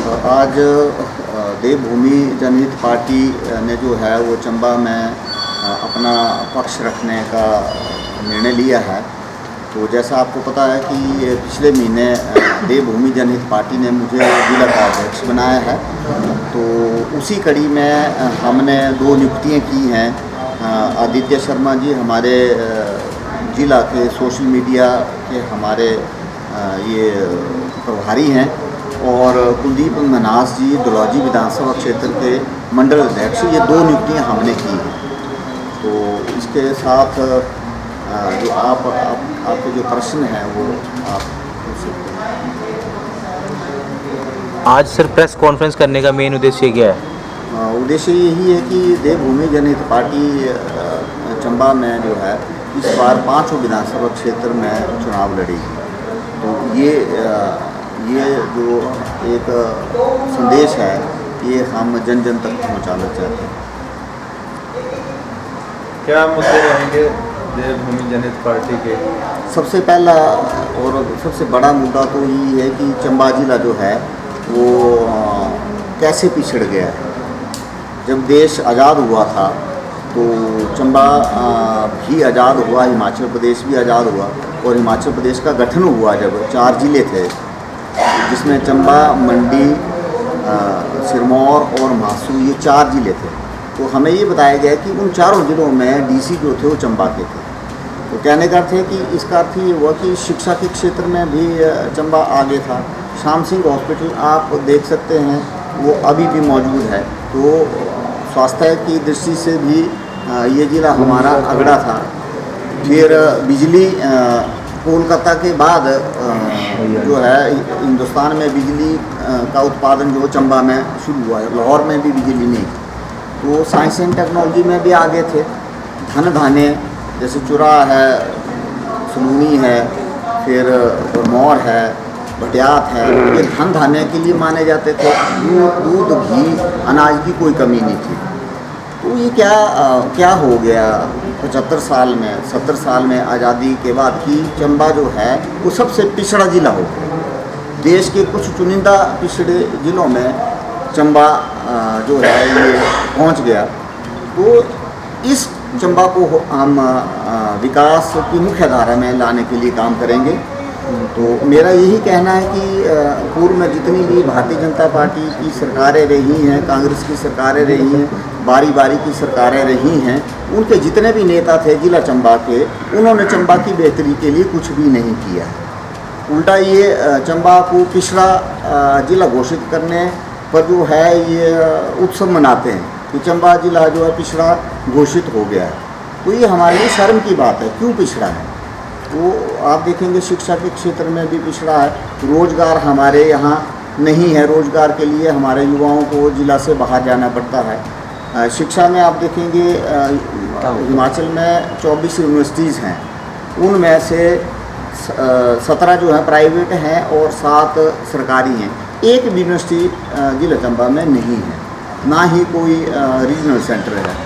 आज देवभूमि जनहित पार्टी ने जो है वो चंबा में अपना पक्ष रखने का निर्णय लिया है। तो जैसा आपको पता है कि पिछले महीने देवभूमि जनहित पार्टी ने मुझे जिला का अध्यक्ष बनाया है। तो उसी कड़ी में हमने 2 नियुक्तियाँ की हैं। आदित्य शर्मा जी हमारे जिला के सोशल मीडिया के हमारे ये प्रभारी हैं और कुलदीप मन्हास जी दुलौजी विधानसभा क्षेत्र के मंडल अध्यक्ष। ये 2 नियुक्तियाँ हमने की हैं। तो इसके साथ जो आपके जो प्रश्न है वो आप पूछ सकते हैं। आज सर प्रेस कॉन्फ्रेंस करने का मेन उद्देश्य क्या है? उद्देश्य यही है कि देवभूमि जनहित पार्टी चंबा में जो है इस बार 5 विधानसभा क्षेत्र में चुनाव लड़ेगी। तो ये जो एक संदेश है ये हम जन जन तक पहुंचाना चाहते हैं। क्या मुद्दे रहेंगे देवभूमि जनहित पार्टी के? सबसे पहला और सबसे बड़ा मुद्दा तो यही है कि चंबा जिला जो है वो कैसे पिछड़ गया है। जब देश आज़ाद हुआ था तो चंबा भी आज़ाद हुआ, हिमाचल प्रदेश भी आज़ाद हुआ और हिमाचल प्रदेश का गठन हुआ जब 4 ज़िले थे जिसमें चंबा, मंडी, सिरमौर और मासू ये 4 ज़िले थे। तो हमें ये बताया गया कि उन 4 ज़िलों में डीसी जो थे वो चंबा के थे। तो कहने का अर्थ है कि इसका अर्थ ये हुआ कि शिक्षा के क्षेत्र में भी चंबा आगे था। श्याम सिंह हॉस्पिटल आप देख सकते हैं वो अभी भी मौजूद है। तो स्वास्थ्य की दृष्टि से भी ये ज़िला हमारा अगड़ा था। फिर बिजली कोलकाता के बाद जो है हिंदुस्तान में बिजली का उत्पादन जो चंबा में शुरू हुआ है। लाहौर में भी बिजली नहीं। तो साइंस एंड टेक्नोलॉजी में भी आगे थे। धन धाने जैसे चुरा है, सलूनी है, फिर बरमौर है, भटियात है, ये धन धाने के लिए माने जाते थे। दूध घी अनाज की कोई कमी नहीं थी। तो ये क्या हो गया 75 साल में 70 साल में आज़ादी के बाद कि चंबा जो है वो सबसे पिछड़ा ज़िला हो गया। देश के कुछ चुनिंदा पिछड़े ज़िलों में चंबा जो है ये पहुंच गया। तो इस चंबा को हम विकास की मुख्य धारा में लाने के लिए काम करेंगे। तो मेरा यही कहना है कि पूर्व में जितनी भी भारतीय जनता पार्टी की सरकारें रही हैं, कांग्रेस की सरकारें रही हैं, बारी बारी की सरकारें रही हैं, उनके जितने भी नेता थे जिला चंबा के, उन्होंने चंबा की बेहतरी के लिए कुछ भी नहीं किया है। उल्टा ये चंबा को पिछड़ा जिला घोषित करने पर जो है ये उत्सव मनाते हैं कि चंबा जिला जो है पिछड़ा घोषित हो गया है। तो ये हमारे लिए शर्म की बात है। क्यों पिछड़ा है? वो आप देखेंगे शिक्षा के क्षेत्र में भी पिछड़ा है। रोज़गार हमारे यहाँ नहीं है। रोज़गार के लिए हमारे युवाओं को जिला से बाहर जाना पड़ता है। शिक्षा में आप देखेंगे हिमाचल में 24 यूनिवर्सिटीज़ हैं। उनमें से 17 जो है प्राइवेट हैं और 7 सरकारी हैं। एक भी यूनिवर्सिटी जिला चंबा में नहीं है, ना ही कोई रीजनल सेंटर है।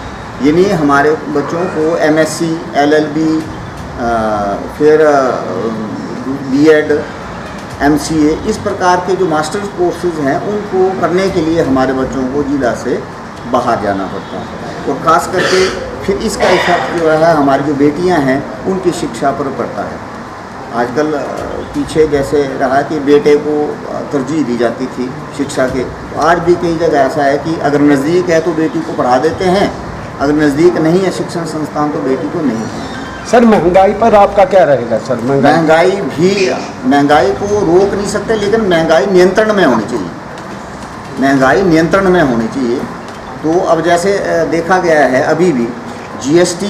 यानी हमारे बच्चों को MSc, LLB, फिर B.Ed, MCA इस प्रकार के जो मास्टर्स कोर्सेज हैं उनको करने के लिए हमारे बच्चों को जिला से बाहर जाना पड़ता है। और ख़ास करके फिर इसका इफेक्ट जो है हमारी जो बेटियां हैं उनकी शिक्षा पर पड़ता है। आजकल पीछे जैसे रहा कि बेटे को तरजीह दी जाती थी शिक्षा के, तो आज भी कई जगह ऐसा है कि अगर नज़दीक है तो बेटी को पढ़ा देते हैं, अगर नज़दीक नहीं है शिक्षण संस्थान तो बेटी को नहीं है। सर महंगाई पर आपका क्या रहेगा? सर महंगाई को रोक नहीं सकते, लेकिन महंगाई नियंत्रण में होनी चाहिए। महंगाई नियंत्रण में होनी चाहिए। तो अब जैसे देखा गया है अभी भी GST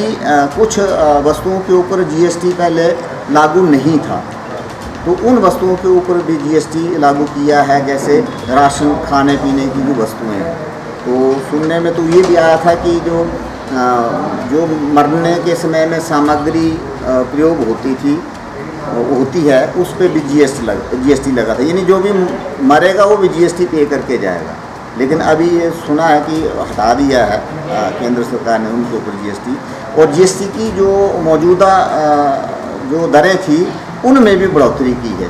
कुछ वस्तुओं के ऊपर GST पहले लागू नहीं था, तो उन वस्तुओं के ऊपर भी GST लागू किया है, जैसे राशन, खाने पीने की जो वस्तुएं हैं। तो सुनने में तो ये भी आया था कि जो मरने के समय में सामग्री प्रयोग होती है उस पर भी GST लगा था। यानी जो भी मरेगा वो भी GST पे करके जाएगा। लेकिन अभी ये सुना है कि हटा दिया है केंद्र सरकार ने उनके ऊपर GST। और GST की जो मौजूदा जो दरें थी उनमें भी बढ़ोतरी की है।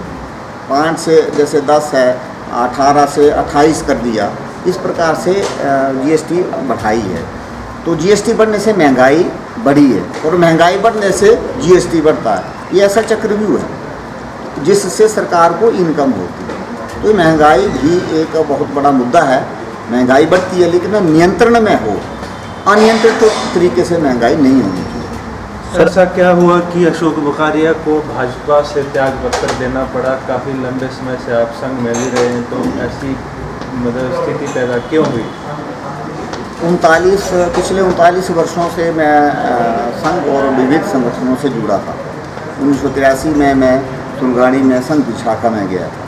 5 से जैसे 10 है, 18 से 28 कर दिया, इस प्रकार से जीएसटी बढ़ाई है। तो जीएसटी बढ़ने से महंगाई बढ़ी है और महंगाई बढ़ने से जीएसटी बढ़ता है। ये ऐसा चक्रव्यूह है जिससे सरकार को इनकम होती है। तो महंगाई भी एक बहुत बड़ा मुद्दा है। महंगाई बढ़ती है लेकिन नियंत्रण में हो, अनियंत्रित तरीके से महंगाई नहीं होनी चाहिए। ऐसा क्या हुआ कि अशोक बुखारिया को भाजपा से त्याग पत्र देना पड़ा? काफ़ी लंबे समय से आप संघ में भी रहे हैं, तो ऐसी मतलब स्थिति पैदा क्यों हुई? पिछले 39 वर्षों से मैं संघ और विविध संगठनों से जुड़ा था। 1983 में मैं फुलगाड़ी में संघ की शाखा में गया था।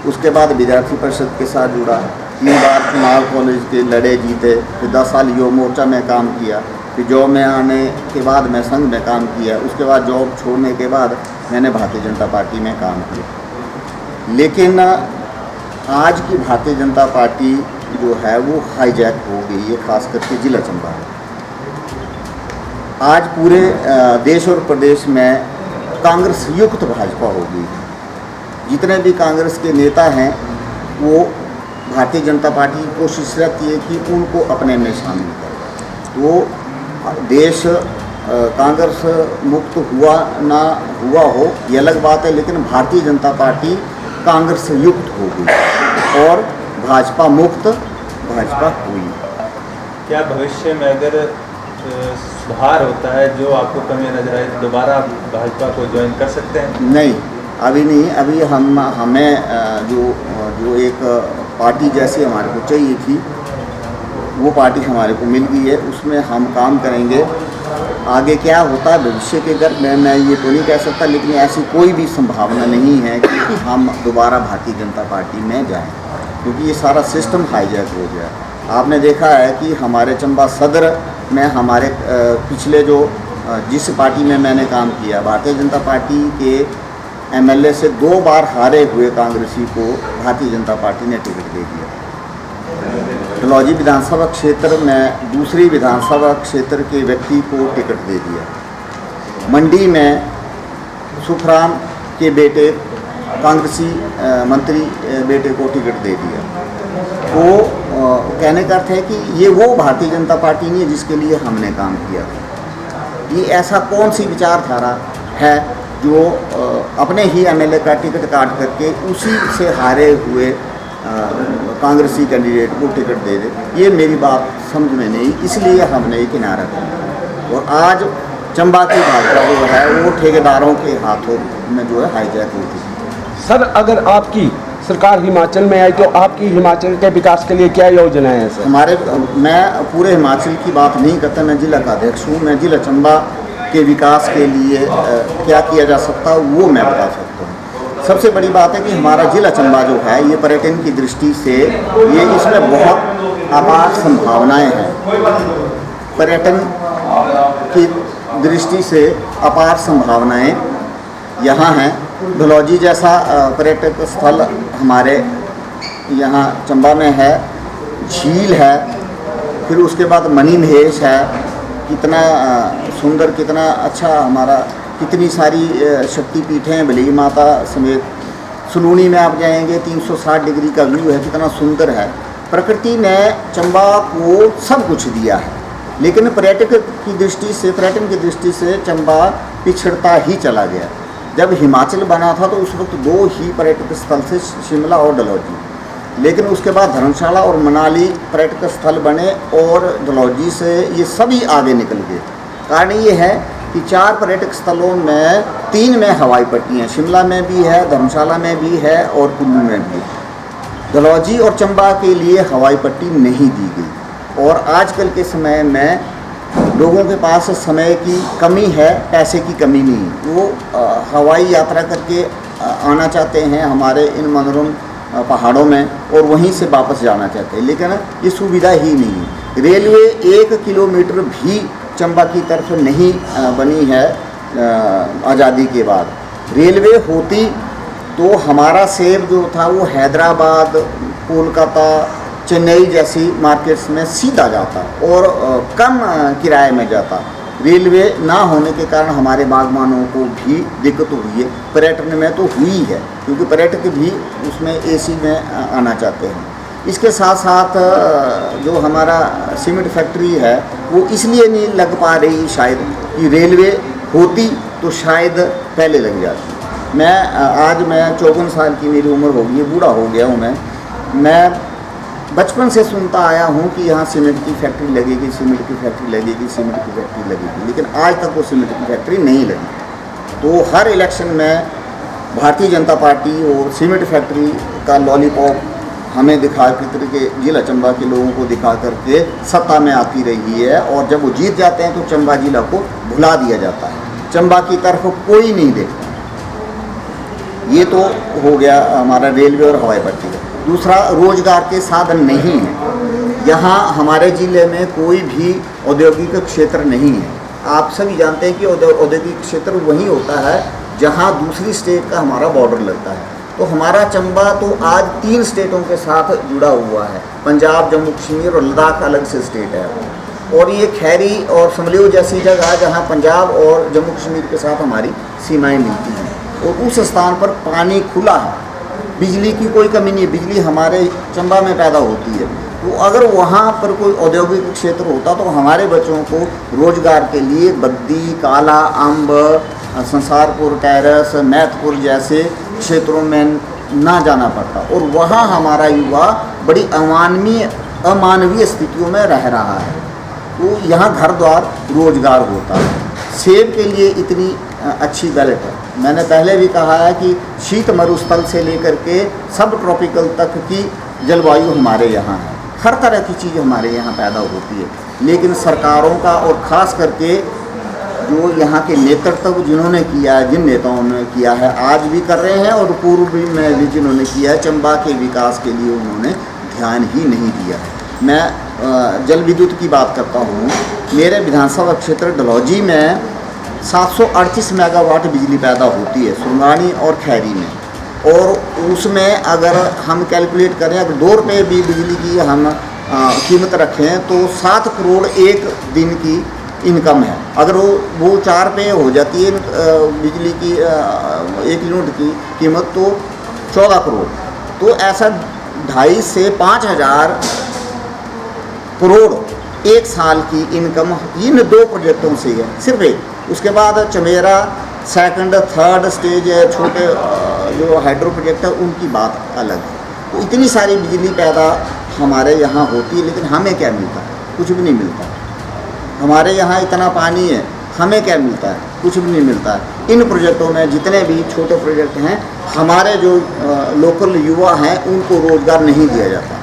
उसके बाद विद्यार्थी परिषद के साथ जुड़ा, 3 बार चुनाव कॉलेज के लड़े जीते, फिर 10 साल युवा मोर्चा में काम किया, फिर जॉब में आने के बाद मैं संघ में काम किया। उसके बाद जॉब छोड़ने के बाद मैंने भारतीय जनता पार्टी में काम किया। लेकिन आज की भारतीय जनता पार्टी जो है वो हाईजैक हो गई है, खास करके जिला चंबा। आज पूरे देश और प्रदेश में कांग्रेस युक्त भाजपा हो गई है। जितने भी कांग्रेस के नेता हैं वो भारतीय जनता पार्टी की कोशिश रहती है कि उनको अपने में शामिल करें। तो देश कांग्रेस मुक्त हुआ ना हुआ हो ये अलग बात है, लेकिन भारतीय जनता पार्टी कांग्रेस युक्त हो गई और भाजपा मुक्त भाजपा हुई। क्या भविष्य में अगर सुधार होता है, जो आपको कमी नजर आए, तो दोबारा आप भाजपा को ज्वाइन कर सकते हैं? नहीं, अभी नहीं। अभी हमें जो एक पार्टी जैसी हमारे को चाहिए थी वो पार्टी हमारे को मिल गई है, उसमें हम काम करेंगे। आगे क्या होता है भविष्य के घर में मैं ये तो नहीं कह सकता, लेकिन ऐसी कोई भी संभावना नहीं है कि हम दोबारा भारतीय जनता पार्टी में जाएं, क्योंकि ये सारा सिस्टम हाईजैक हो गया। आपने देखा है कि हमारे चंबा सदर में हमारे पिछले जिस पार्टी में मैंने काम किया, भारतीय जनता पार्टी के एमएलए से 2 बार हारे हुए कांग्रेसी को भारतीय जनता पार्टी ने टिकट दे दिया। डलहौजी विधानसभा क्षेत्र में दूसरी विधानसभा क्षेत्र के व्यक्ति को टिकट दे दिया। मंडी में सुखराम के बेटे कांग्रेसी मंत्री बेटे को टिकट दे दिया। तो कहने का अर्थ है कि ये वो भारतीय जनता पार्टी नहीं है जिसके लिए हमने काम किया था। ये ऐसा कौन सी विचारधारा है जो अपने ही एमएलए का टिकट काट करके उसी से हारे हुए कांग्रेसी कैंडिडेट को टिकट दे दे। ये मेरी बात समझ में नहीं, इसलिए हमने ये किनारा किया। और आज चंबा की भाजपा जो है वो ठेकेदारों के हाथों में जो है हाईजैक होती है। सर, अगर आपकी सरकार हिमाचल में आई तो आपकी हिमाचल के विकास के लिए क्या योजनाएं हैं सर? मैं पूरे हिमाचल की बात नहीं करता, मैं जिला का अध्यक्ष हूँ। मैं जिला चंबा के विकास के लिए क्या किया जा सकता है वो मैं बता सकता हूँ। सबसे बड़ी बात है कि हमारा जिला चंबा जो है ये पर्यटन की दृष्टि से इसमें बहुत अपार संभावनाएं हैं। पर्यटन की दृष्टि से अपार संभावनाएं यहाँ हैं। डलहौजी जैसा पर्यटक स्थल हमारे यहाँ चंबा में है, झील है, फिर उसके बाद मणि महेश है। कितना सुंदर, कितना अच्छा हमारा, कितनी सारी शक्तिपीठ हैं, बली माता समेत। सुलूनी में आप जाएंगे 360 डिग्री का व्यू है, कितना सुंदर है। प्रकृति ने चंबा को सब कुछ दिया है, लेकिन पर्यटन की दृष्टि से चंबा पिछड़ता ही चला गया। जब हिमाचल बना था तो उस वक्त 2 ही पर्यटक स्थल थे, शिमला और डलहौजी। लेकिन उसके बाद धर्मशाला और मनाली पर्यटक स्थल बने और डलहौजी से ये सभी आगे निकल गए। कारण ये है कि 4 पर्यटक स्थलों में 3 में हवाई पट्टी हैं, शिमला में भी है, धर्मशाला में भी है और कुल्लू में भी। डलहौजी और चंबा के लिए हवाई पट्टी नहीं दी गई। और आजकल के समय में लोगों के पास समय की कमी है, पैसे की कमी नहीं। वो हवाई यात्रा करके आना चाहते हैं हमारे इन मनोरम पहाड़ों में और वहीं से वापस जाना चाहते हैं, लेकिन ये सुविधा ही नहीं है। रेलवे 1 किलोमीटर भी चंबा की तरफ नहीं बनी है आज़ादी के बाद। रेलवे होती तो हमारा सेब जो था वो हैदराबाद, कोलकाता, चेन्नई जैसी मार्केट्स में सीधा जाता और कम किराए में जाता। रेलवे ना होने के कारण हमारे बागबानों को भी दिक्कत हुई है, पर्यटन में तो हुई है क्योंकि पर्यटक भी उसमें एसी में आना चाहते हैं। इसके साथ साथ जो हमारा सीमेंट फैक्ट्री है वो इसलिए नहीं लग पा रही शायद कि रेलवे होती तो शायद पहले लग जाती। मैं 54 साल की मेरी उम्र हो गई है, बूढ़ा हो गया हूँ मैं बचपन से सुनता आया हूँ कि यहाँ सीमेंट की फैक्ट्री लगेगी, सीमेंट की फैक्ट्री लगेगी, सीमेंट की फैक्ट्री लगेगी, लेकिन आज तक वो सीमेंट की फैक्ट्री नहीं लगी। तो हर इलेक्शन में भारतीय जनता पार्टी और सीमेंट फैक्ट्री का लॉलीपॉप हमें दिखा करके जिला चंबा के लोगों को दिखा करके सत्ता में आती रही है, और जब वो जीत जाते हैं तो चंबा जिला को भुला दिया जाता है, चंबा की तरफ कोई नहीं देखता। ये तो हो गया हमारा रेलवे और हवाई पट्टी का। दूसरा, रोजगार के साधन नहीं है। यहाँ हमारे ज़िले में कोई भी औद्योगिक क्षेत्र नहीं है। आप सभी जानते हैं कि औद्योगिक क्षेत्र वहीं होता है जहाँ दूसरी स्टेट का हमारा बॉर्डर लगता है। तो हमारा चंबा तो आज 3 स्टेटों के साथ जुड़ा हुआ है, पंजाब, जम्मू कश्मीर और लद्दाख अलग से स्टेट है, और ये खैरी और समलियो जैसी जगह जहाँ पंजाब और जम्मू कश्मीर के साथ हमारी सीमाएँ मिलती हैं, और उस स्थान पर पानी खुला है, बिजली की कोई कमी नहीं है, बिजली हमारे चंबा में पैदा होती है। तो अगर वहाँ पर कोई औद्योगिक क्षेत्र होता तो हमारे बच्चों को रोजगार के लिए बद्दी, काला, अम्ब, संसारपुर, टेरस, मैथपुर जैसे क्षेत्रों में ना जाना पड़ता, और वहाँ हमारा युवा बड़ी अमानवीय स्थितियों में रह रहा है। तो यहाँ घर द्वार रोजगार होता है। सेब के लिए इतनी अच्छी गलत है। मैंने पहले भी कहा है कि शीत मरुस्थल से लेकर के सब ट्रॉपिकल तक की जलवायु हमारे यहाँ है, हर तरह की चीज़ हमारे यहाँ पैदा होती है, लेकिन सरकारों का और ख़ास करके जो यहाँ के नेतृत्व जिन्होंने किया है, जिन नेताओं ने किया है, आज भी कर रहे हैं और पूर्व में भी जिन्होंने किया है, चंबा के विकास के लिए उन्होंने ध्यान ही नहीं दिया है। मैं जल विद्युत की बात करता हूँ। मेरे विधानसभा क्षेत्र डलहौजी में 738 मेगावाट बिजली पैदा होती है, सुरंगानी और खैरी में, और उसमें अगर हम कैलकुलेट करें, अगर 2 रुपये भी बिजली की हम कीमत रखें तो 7 करोड़ एक दिन की इनकम है। अगर वो 4 रुपये हो जाती है बिजली की 1 यूनिट की कीमत, तो 14 करोड़। तो ऐसा 2.5 से 5,000 करोड़ एक साल की इनकम इन 2 प्रोजेक्टों से है, सिर्फ एक। उसके बाद चमेरा सेकंड थर्ड स्टेज है, छोटे जो हाइड्रो प्रोजेक्ट है उनकी बात अलग है। तो इतनी सारी बिजली पैदा हमारे यहाँ होती है, लेकिन हमें क्या मिलता है? कुछ भी नहीं मिलता। हमारे यहाँ इतना पानी है, हमें क्या मिलता है? कुछ भी नहीं मिलता है। इन प्रोजेक्टों में जितने भी छोटे प्रोजेक्ट हैं, हमारे जो लोकल युवा हैं उनको रोज़गार नहीं दिया जाता,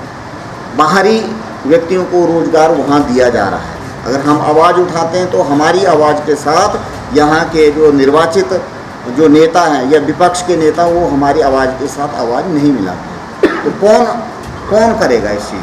बाहरी व्यक्तियों को रोज़गार वहाँ दिया जा रहा है। अगर हम आवाज़ उठाते हैं तो हमारी आवाज़ के साथ यहाँ के जो निर्वाचित जो नेता हैं या विपक्ष के नेता, वो हमारी आवाज़ के साथ आवाज़ नहीं मिलाते। तो कौन करेगा इस चीज़?